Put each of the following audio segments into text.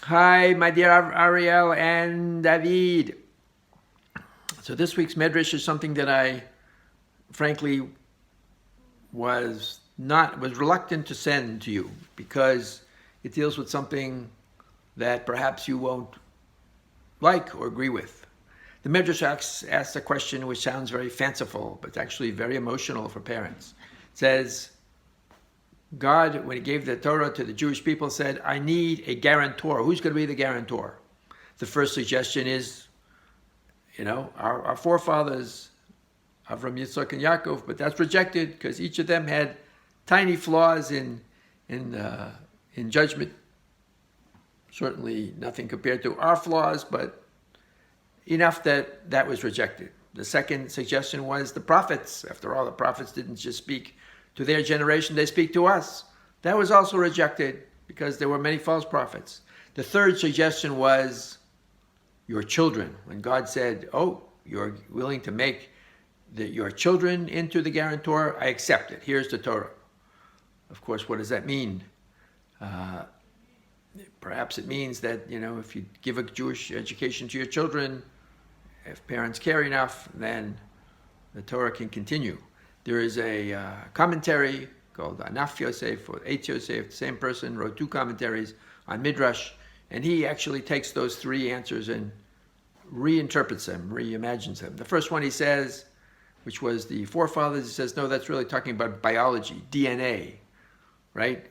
Hi, my dear Ariel and David. So this week's Midrash is something that I, frankly, was reluctant to send to you because it deals with something that perhaps you won't like or agree with. The Midrash asks a question which sounds very fanciful, but it's actually very emotional for parents. It says, God, when he gave the Torah to the Jewish people, said, I need a guarantor. Who's going to be the guarantor? The first suggestion is, our forefathers, Avram, Yitzchak, and Yaakov, but that's rejected because each of them had tiny flaws in judgment. Certainly nothing compared to our flaws, but enough that was rejected. The second suggestion was the prophets. After all, the prophets didn't just speak to their generation, they speak to us. That was also rejected because there were many false prophets. The third suggestion was your children. When God said, oh, you're willing to make your children into the guarantor, I accept it. Here's the Torah. Of course, what does that mean? Perhaps it means that, if you give a Jewish education to your children, if parents care enough, then the Torah can continue. There is a commentary called Anaf Yosef or Eitz Yosef. The same person wrote two commentaries on Midrash, and he actually takes those three answers and reinterprets them, reimagines them. The first one he says, which was the forefathers, he says, no, that's really talking about biology, DNA, right?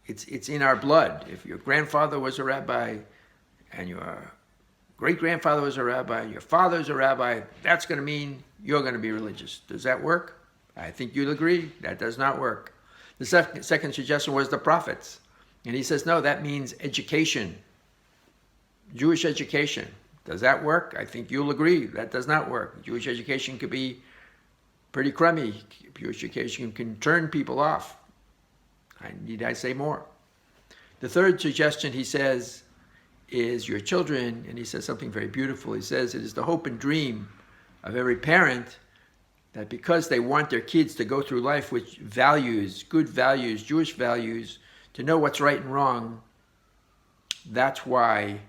It's in our blood. If your grandfather was a rabbi and your great-grandfather was a rabbi, your father's a rabbi, that's going to mean you're going to be religious. Does that work? I think you'll agree that does not work. The second suggestion was the prophets. And he says, no, that means education, Jewish education. Does that work? I think you'll agree that does not work. Jewish education could be pretty crummy. Jewish education can turn people off. Need I say more? The third suggestion, he says, is your children. And he says something very beautiful. He says, it is the hope and dream of every parent that because they want their kids to go through life with values, good values, Jewish values, to know what's right and wrong, that's why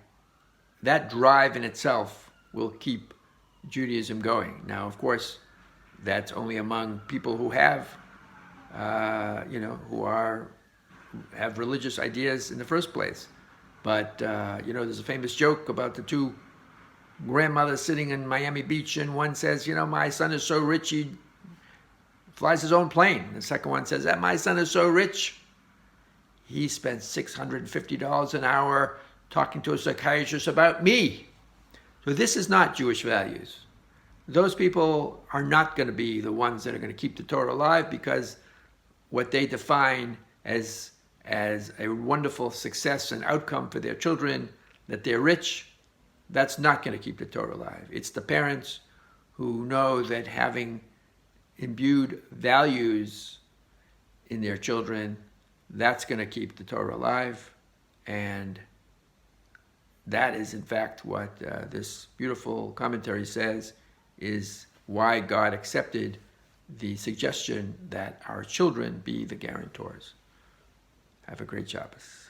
that drive in itself will keep Judaism going. Now, of course, that's only among people who have, have religious ideas in the first place. But, there's a famous joke about the two grandmothers sitting in Miami Beach, and one says, my son is so rich he flies his own plane. The second one says, my son is so rich he spends $650 an hour talking to a psychiatrist about me. So this is not Jewish values. Those people are not going to be the ones that are going to keep the Torah alive, because what they define as a wonderful success and outcome for their children, that they're rich, that's not going to keep the Torah alive. It's the parents who know that having imbued values in their children, that's going to keep the Torah alive. And that is, in fact, what this beautiful commentary says is why God accepted the suggestion that our children be the guarantors. Have a great Shabbos.